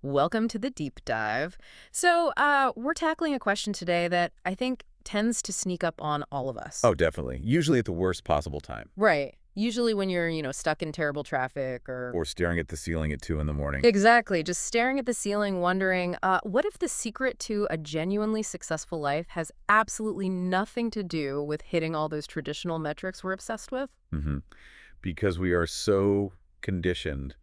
Welcome to the deep dive. We're tackling a question today that I think tends to sneak up on all of us. Oh, definitely. Usually at the worst possible time. Right. Usually when you're, stuck in terrible traffic or... Or staring at the ceiling at 2 in the morning. Exactly. Just staring at the ceiling, wondering, what if the secret to a genuinely successful life has absolutely nothing to do with hitting all those traditional metrics we're obsessed with? hmm Because we are so conditioned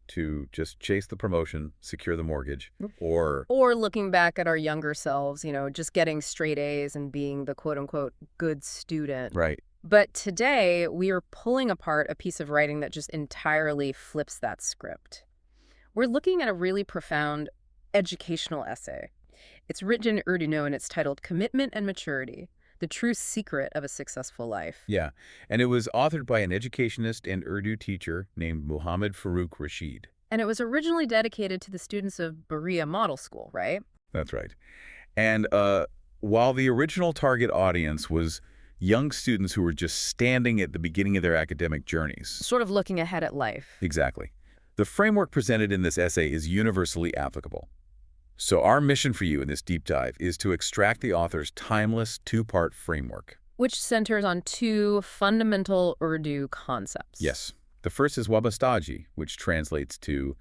to just chase the promotion, secure the mortgage, or... Or looking back at our younger selves, just getting straight A's and being the quote-unquote good student. Right. But today, we are pulling apart a piece of writing that just entirely flips that script. We're looking at a really profound educational essay. It's written in Urdu and it's titled Commitment and Maturity, the True Secret of a Successful Life. Yeah. And it was authored by an educationist and Urdu teacher named Muhammad Farukq Rasheed. And it was originally dedicated to the students of Berea Model School, right? That's right. And while the original target audience was young students who were just standing at the beginning of their academic journeys. Sort of looking ahead at life. Exactly. The framework presented in this essay is universally applicable. So our mission for you in this deep dive is to extract the author's timeless 2-part framework. Which centers on 2 fundamental Urdu concepts. Yes. The first is Wabastagi, which translates to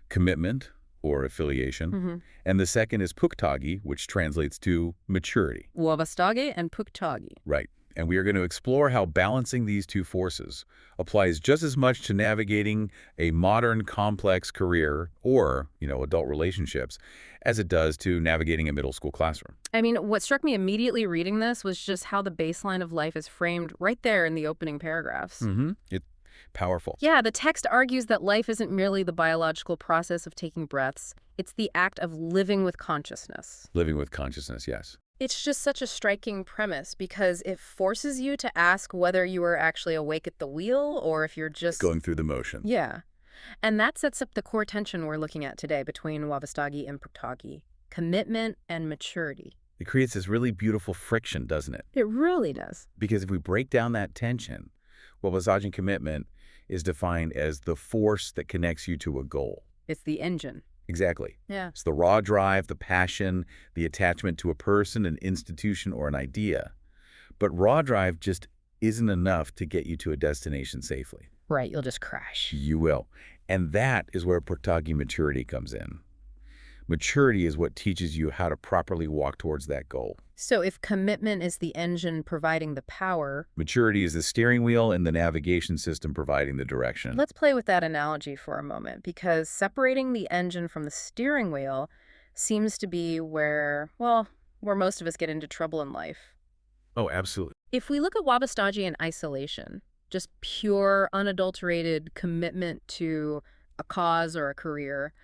commitment or affiliation. And the second is Puktagi, which translates to maturity. Wabastagi and Puktagi. Right. And we are going to explore how balancing these 2 forces applies just as much to navigating a modern complex career or, adult relationships as it does to navigating a middle school classroom. I mean, what struck me immediately reading this was just how the baseline of life is framed right there in the opening paragraphs. It's powerful. Yeah, the text argues that life isn't merely the biological process of taking breaths. It's the act of living with consciousness. Living with consciousness, yes. It's just such a striking premise because it forces you to ask whether you are actually awake at the wheel or if you're just... going through the motions. Yeah. And that sets up the core tension we're looking at today between Wabastagi and Puktagi. Commitment and maturity. It creates this really beautiful friction, doesn't it? It really does. Because if we break down that tension, Wabastagi commitment is defined as the force that connects you to a goal. It's the engine. Exactly. Yeah. It's the raw drive, the passion, the attachment to a person, an institution, or an idea. But raw drive just isn't enough to get you to a destination safely. Right, you'll just crash. You will. And that is where Puktagi maturity comes in. Maturity is what teaches you how to properly walk towards that goal. So if commitment is the engine providing the power... Maturity is the steering wheel and the navigation system providing the direction. Let's play with that analogy for a moment, because separating the engine from the steering wheel seems to be where most of us get into trouble in life. Oh, absolutely. If we look at Wabastagi in isolation, just pure, unadulterated commitment to a cause or a career,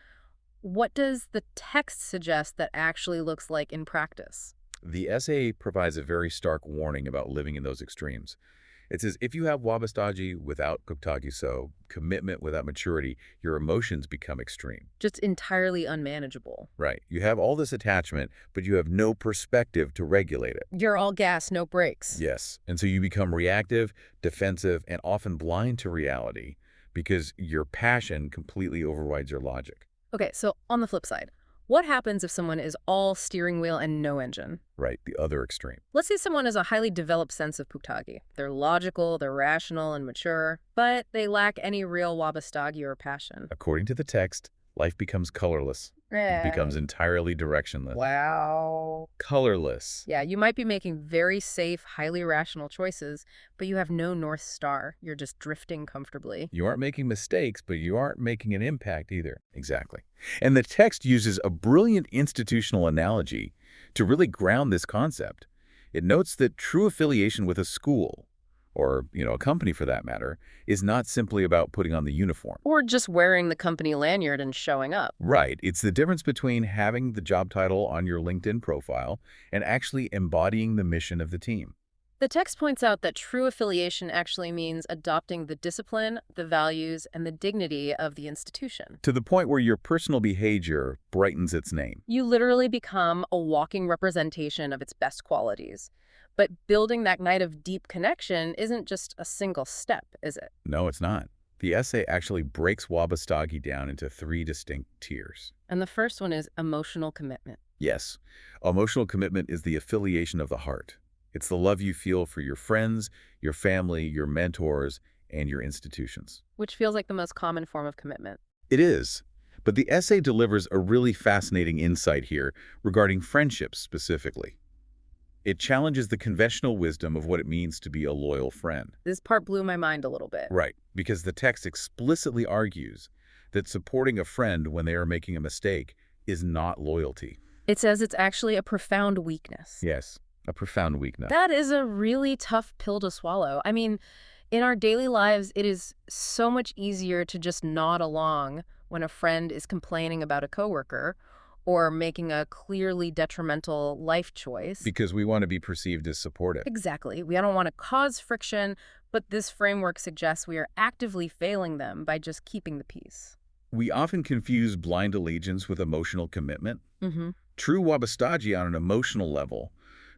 what does the text suggest that actually looks like in practice? The essay provides a very stark warning about living in those extremes. It says, if you have Wabastagi without Puktagi, so commitment without maturity, your emotions become extreme. Just entirely unmanageable. Right. You have all this attachment, but you have no perspective to regulate it. You're all gas, no brakes. Yes. And so you become reactive, defensive, and often blind to reality because your passion completely overrides your logic. Okay, so on the flip side, what happens if someone is all steering wheel and no engine? Right, the other extreme. Let's say someone has a highly developed sense of Puktagi. They're logical, they're rational and mature, but they lack any real Wabastagi or passion. According to the text, life becomes colorless. It becomes entirely directionless. Wow. Colorless. Yeah, you might be making very safe, highly rational choices, but you have no North Star. You're just drifting comfortably. You aren't making mistakes, but you aren't making an impact either. Exactly. And the text uses a brilliant institutional analogy to really ground this concept. It notes that true affiliation with a school, or, a company for that matter, is not simply about putting on the uniform. Or just wearing the company lanyard and showing up. Right. It's the difference between having the job title on your LinkedIn profile and actually embodying the mission of the team. The text points out that true affiliation actually means adopting the discipline, the values, and the dignity of the institution. To the point where your personal behavior brightens its name. You literally become a walking representation of its best qualities. But building that night of deep connection isn't just a single step, is it? No, it's not. The essay actually breaks Wabastagi down into three distinct tiers. And the first one is emotional commitment, Yes, emotional commitment is the affiliation of the heart. It's the love you feel for your friends, your family, your mentors, and your institutions. which feels like the most common form of commitment. It is. But the essay delivers a really fascinating insight here regarding friendships specifically. It challenges the conventional wisdom of what it means to be a loyal friend. This part blew my mind a little bit. Right, because the text explicitly argues that supporting a friend when they are making a mistake is not loyalty. It says it's actually a profound weakness. Yes, a profound weakness. That is a really tough pill to swallow. I mean, in our daily lives, it is so much easier to just nod along when a friend is complaining about a coworker or making a clearly detrimental life choice. Because we want to be perceived as supportive. Exactly. We don't want to cause friction, but this framework suggests we are actively failing them by just keeping the peace. We often confuse blind allegiance with emotional commitment. Mm-hmm. True Wabastagi on an emotional level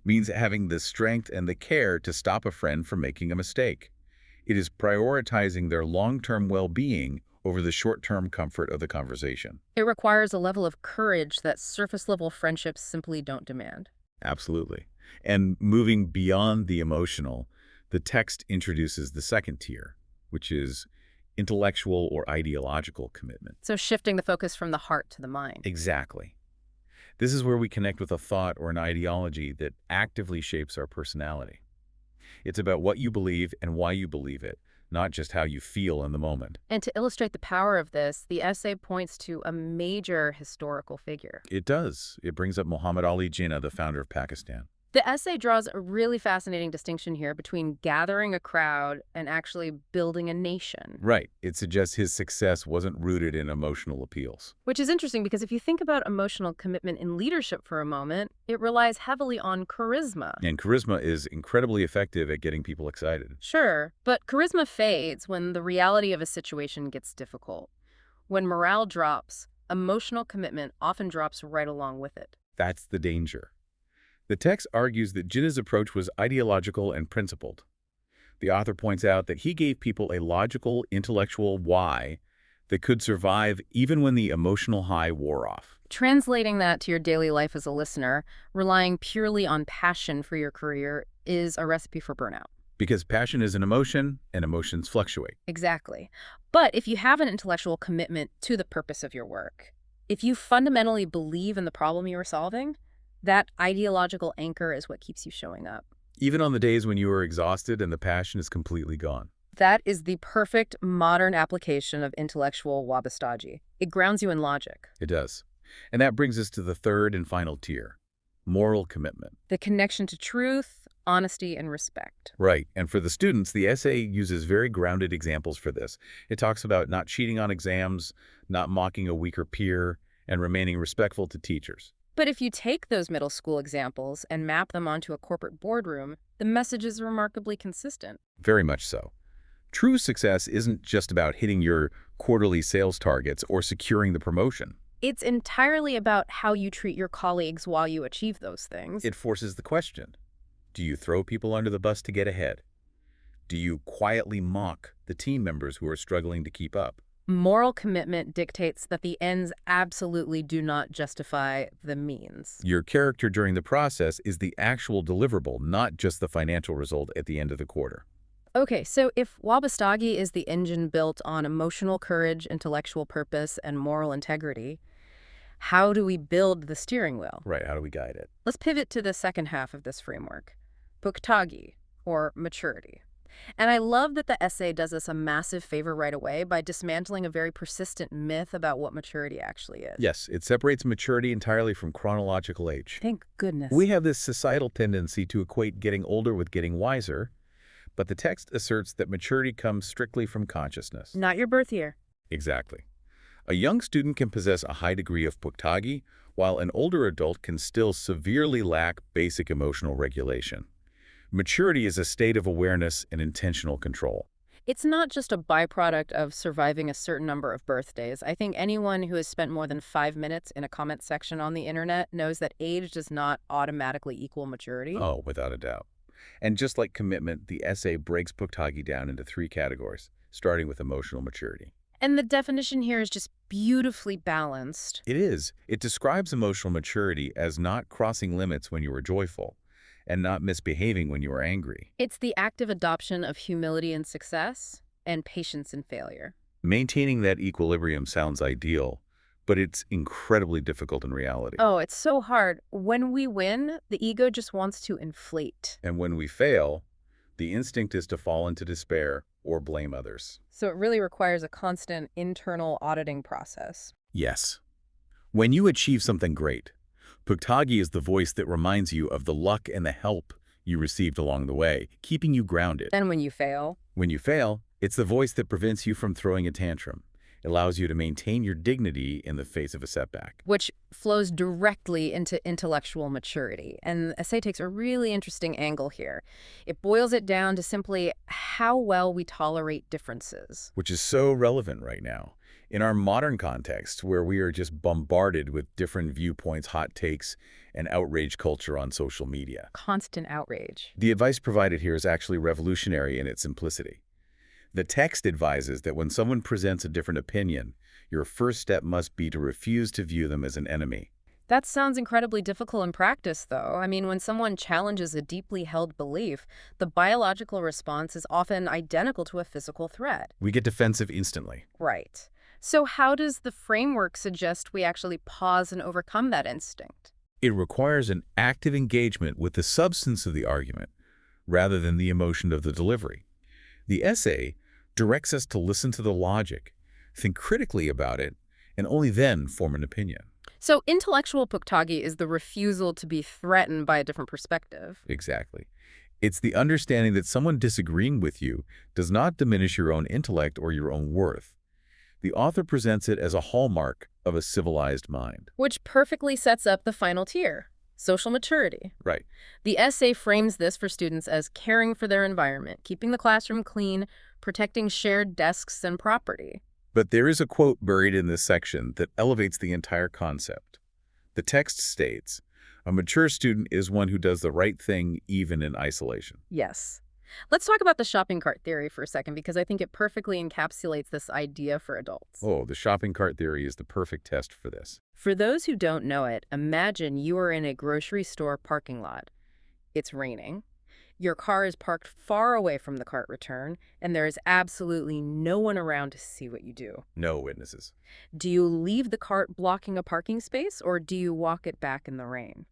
means having the strength and the care to stop a friend from making a mistake. It is prioritizing their long-term well-being over the short-term comfort of the conversation. It requires a level of courage that surface-level friendships simply don't demand. Absolutely. And moving beyond the emotional, the text introduces the second tier, which is intellectual or ideological commitment. So shifting the focus from the heart to the mind. Exactly. This is where we connect with a thought or an ideology that actively shapes our personality. It's about what you believe and why you believe it, not just how you feel in the moment. And to illustrate the power of this, the essay points to a major historical figure. It does. It brings up Muhammad Ali Jinnah, the founder of Pakistan. The essay draws a really fascinating distinction here between gathering a crowd and actually building a nation. Right. It suggests his success wasn't rooted in emotional appeals. Which is interesting because if you think about emotional commitment in leadership for a moment, it relies heavily on charisma. And charisma is incredibly effective at getting people excited. Sure, but charisma fades when the reality of a situation gets difficult. When morale drops, emotional commitment often drops right along with it. That's the danger. The text argues that Jinnah's approach was ideological and principled. The author points out that he gave people a logical, intellectual why that could survive even when the emotional high wore off. Translating that to your daily life as a listener, relying purely on passion for your career is a recipe for burnout. Because passion is an emotion, and emotions fluctuate. Exactly. But if you have an intellectual commitment to the purpose of your work, if you fundamentally believe in the problem you are solving, that ideological anchor is what keeps you showing up. Even on the days when you are exhausted and the passion is completely gone. That is the perfect modern application of intellectual Wabastagi. It grounds you in logic. It does. And that brings us to the third and final tier, moral commitment. The connection to truth, honesty, and respect. Right. And for the students, the essay uses very grounded examples for this. It talks about not cheating on exams, not mocking a weaker peer, and remaining respectful to teachers. But if you take those middle school examples and map them onto a corporate boardroom, the message is remarkably consistent. Very much so. True success isn't just about hitting your quarterly sales targets or securing the promotion. It's entirely about how you treat your colleagues while you achieve those things. It forces the question, do you throw people under the bus to get ahead? Do you quietly mock the team members who are struggling to keep up? Moral commitment dictates that the ends absolutely do not justify the means. Your character during the process is the actual deliverable, not just the financial result at the end of the quarter. Okay, so if Wabastagi is the engine built on emotional courage, intellectual purpose, and moral integrity, how do we build the steering wheel? Right, how do we guide it? Let's pivot to the second half of this framework, Puktagi, or maturity. And I love that the essay does us a massive favor right away by dismantling a very persistent myth about what maturity actually is. Yes, it separates maturity entirely from chronological age. Thank goodness. We have this societal tendency to equate getting older with getting wiser, but the text asserts that maturity comes strictly from consciousness. Not your birth year. Exactly. A young student can possess a high degree of Puktagi, while an older adult can still severely lack basic emotional regulation. Maturity is a state of awareness and intentional control. It's not just a byproduct of surviving a certain number of birthdays. I think anyone who has spent more than 5 minutes in a comment section on the internet knows that age does not automatically equal maturity. Oh, without a doubt. And just like commitment, the essay breaks Puktagi down into three categories: starting with emotional maturity. And the definition here is just beautifully balanced. It is. It describes emotional maturity as not crossing limits when you are joyful and not misbehaving when you are angry. It's the active adoption of humility in success and patience in failure. Maintaining that equilibrium sounds ideal, but it's incredibly difficult in reality. Oh, it's so hard. When we win, the ego just wants to inflate. And when we fail, the instinct is to fall into despair or blame others. So it really requires a constant internal auditing process. Yes. When you achieve something great, Puktagi is the voice that reminds you of the luck and the help you received along the way, keeping you grounded. Then when you fail, When you fail, it's the voice that prevents you from throwing a tantrum. It allows you to maintain your dignity in the face of a setback. which flows directly into intellectual maturity. And the essay takes a really interesting angle here. It boils it down to simply how well we tolerate differences. Which is so relevant right now. In our modern context, where we are just bombarded with different viewpoints, hot takes, and outrage culture on social media. Constant outrage. The advice provided here is actually revolutionary in its simplicity. The text advises that when someone presents a different opinion, your first step must be to refuse to view them as an enemy. That sounds incredibly difficult in practice, though. I mean, when someone challenges a deeply held belief, the biological response is often identical to a physical threat. We get defensive instantly. Right. So how does the framework suggest we actually pause and overcome that instinct? It requires an active engagement with the substance of the argument rather than the emotion of the delivery. The essay directs us to listen to the logic, think critically about it, and only then form an opinion. So intellectual Puktagi is the refusal to be threatened by a different perspective. Exactly. It's the understanding that someone disagreeing with you does not diminish your own intellect or your own worth. The author presents it as a hallmark of a civilized mind. Which perfectly sets up the final tier, social maturity. Right. The essay frames this for students as caring for their environment, keeping the classroom clean, protecting shared desks and property. But there is a quote buried in this section that elevates the entire concept. The text states, "A mature student is one who does the right thing even in isolation." Yes. Let's talk about the shopping cart theory for a second, because I think it perfectly encapsulates this idea for adults. Oh, the shopping cart theory is the perfect test for this. For those who don't know it, imagine you are in a grocery store parking lot. It's raining. Your car is parked far away from the cart return, and there is absolutely no one around to see what you do. No witnesses. Do you leave the cart blocking a parking space, or do you walk it back in the rain?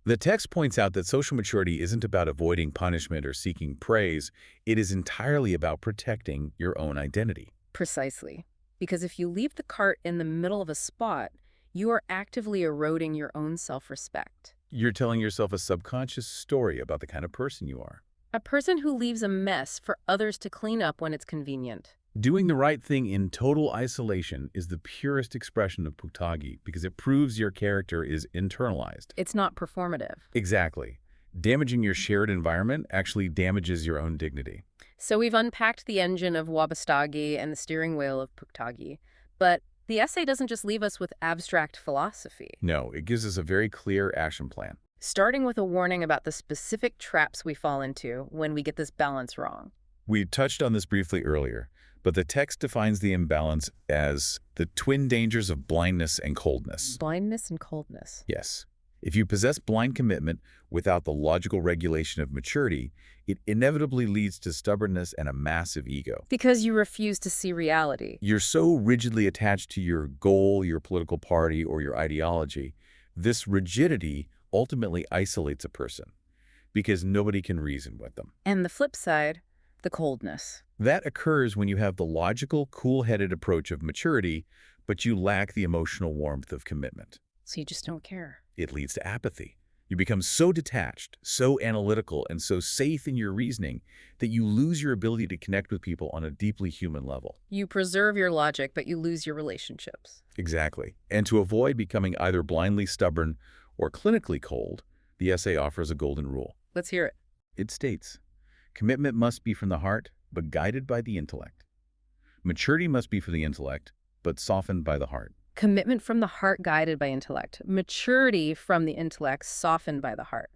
The text points out that social maturity isn't about avoiding punishment or seeking praise. It is entirely about protecting your own identity. Precisely. Because if you leave the cart in the middle of a spot, you are actively eroding your own self-respect. You're telling yourself a subconscious story about the kind of person you are. A person who leaves a mess for others to clean up when it's convenient. Doing the right thing in total isolation is the purest expression of Puktagi because it proves your character is internalized. It's not performative. Exactly. Damaging your shared environment actually damages your own dignity. So we've unpacked the engine of Wabastagi and the steering wheel of Puktagi. But the essay doesn't just leave us with abstract philosophy. No, it gives us a very clear action plan. Starting with a warning about the specific traps we fall into when we get this balance wrong. We touched on this briefly earlier, but the text defines the imbalance as the twin dangers of blindness and coldness. Blindness and coldness. Yes. If you possess blind commitment without the logical regulation of maturity, it inevitably leads to stubbornness and a massive ego. Because you refuse to see reality. You're so rigidly attached to your goal, your political party, or your ideology. This rigidity ultimately isolates a person because nobody can reason with them. And the flip side, the coldness. That occurs when you have the logical, cool-headed approach of maturity, but you lack the emotional warmth of commitment. So you just don't care. It leads to apathy. You become so detached, so analytical, and so safe in your reasoning that you lose your ability to connect with people on a deeply human level. You preserve your logic, but you lose your relationships. Exactly. And to avoid becoming either blindly stubborn or clinically cold, the essay offers a golden rule. Let's hear it. It states, commitment must be from the heart, but guided by the intellect. Maturity must be for the intellect, but softened by the heart. Commitment from the heart guided by intellect. Maturity from the intellect softened by the heart.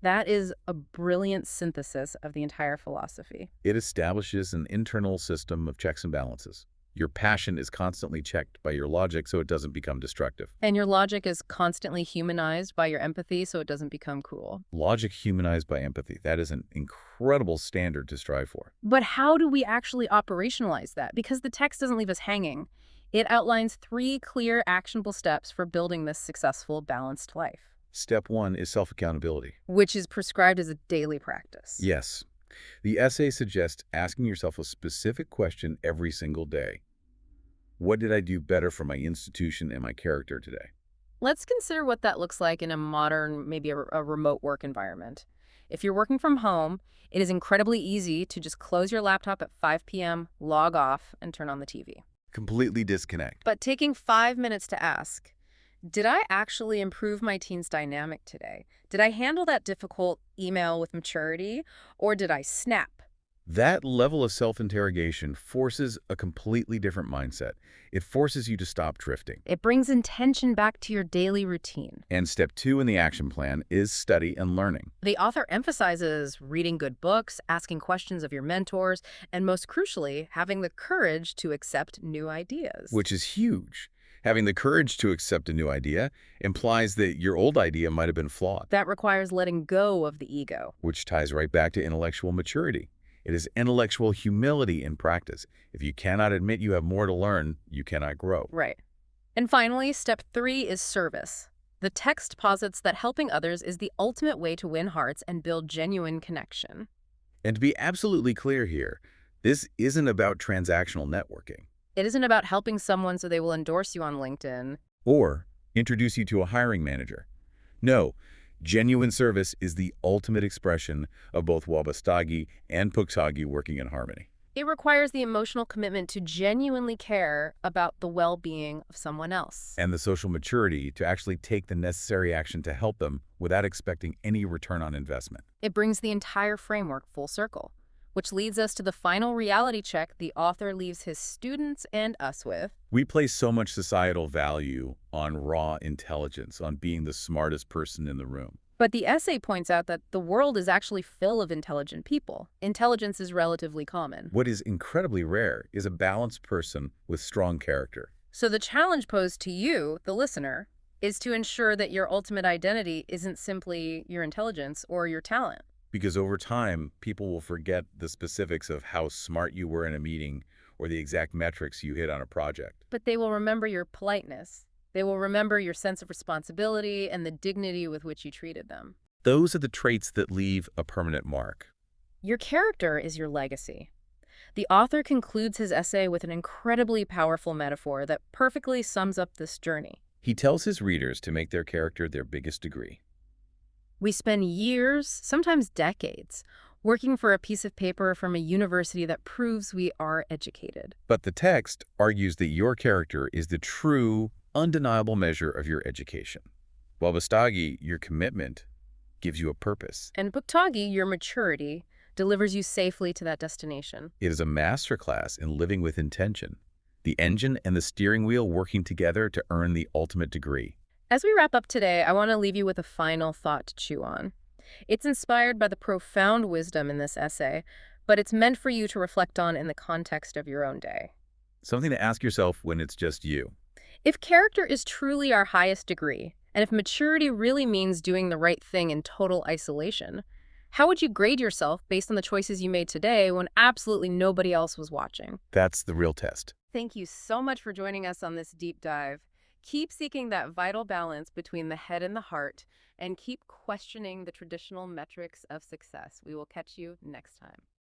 That is a brilliant synthesis of the entire philosophy. It establishes an internal system of checks and balances. Your passion is constantly checked by your logic so it doesn't become destructive. And your logic is constantly humanized by your empathy so it doesn't become cruel. Logic humanized by empathy. That is an incredible standard to strive for. But how do we actually operationalize that? Because the text doesn't leave us hanging. It outlines 3 clear, actionable steps for building this successful, balanced life, Step one is self-accountability. which is prescribed as a daily practice. Yes. The essay suggests asking yourself a specific question every single day. What did I do better for my institution and my character today? Let's consider what that looks like in a modern, maybe a remote work environment. If you're working from home, it is incredibly easy to just close your laptop at 5 p.m., log off, and turn on the TV. Completely disconnect. But taking 5 minutes to ask, did I actually improve my team's dynamic today? Did I handle that difficult email with maturity, or did I snap? That level of self-interrogation forces a completely different mindset. It forces you to stop drifting. It brings intention back to your daily routine. And step two in the action plan is study and learning, The author emphasizes reading good books, asking questions of your mentors, and most crucially, having the courage to accept new ideas. which is huge. Having the courage to accept a new idea implies that your old idea might have been flawed, That requires letting go of the ego. which ties right back to intellectual maturity. It is intellectual humility in practice. If you cannot admit you have more to learn, you cannot grow. Right. And finally, step 3 is service. The text posits that helping others is the ultimate way to win hearts and build genuine connection. And to be absolutely clear here, this isn't about transactional networking It isn't about helping someone so they will endorse you on LinkedIn. or introduce you to a hiring manager. No, genuine service is the ultimate expression of both Wabastagi and Puktagi working in harmony. It requires the emotional commitment to genuinely care about the well-being of someone else. And the social maturity to actually take the necessary action to help them without expecting any return on investment. It brings the entire framework full circle, which leads us to the final reality check the author leaves his students and us with. We place so much societal value on raw intelligence, on being the smartest person in the room. But the essay points out that the world is actually full of intelligent people. Intelligence is relatively common. What is incredibly rare is a balanced person with strong character. So the challenge posed to you, the listener, is to ensure that your ultimate identity isn't simply your intelligence or your talent. Because over time, people will forget the specifics of how smart you were in a meeting or the exact metrics you hit on a project. But they will remember your politeness. They will remember your sense of responsibility and the dignity with which you treated them. Those are the traits that leave a permanent mark. Your character is your legacy. The author concludes his essay with an incredibly powerful metaphor that perfectly sums up this journey. He tells his readers to make their character their biggest degree. We spend years, sometimes decades, working for a piece of paper from a university that proves we are educated. But the text argues that your character is the true, undeniable measure of your education. Wabastagi, your commitment, gives you a purpose. And Puktagi, your maturity, delivers you safely to that destination. It is a masterclass in living with intention, the engine and the steering wheel working together to earn the ultimate degree. As we wrap up today, I want to leave you with a final thought to chew on. It's inspired by the profound wisdom in this essay, but it's meant for you to reflect on in the context of your own day. Something to ask yourself when it's just you. If character is truly our highest degree, and if maturity really means doing the right thing in total isolation, how would you grade yourself based on the choices you made today when absolutely nobody else was watching? That's the real test. Thank you so much for joining us on this deep dive. Keep seeking that vital balance between the head and the heart, and keep questioning the traditional metrics of success. We will catch you next time.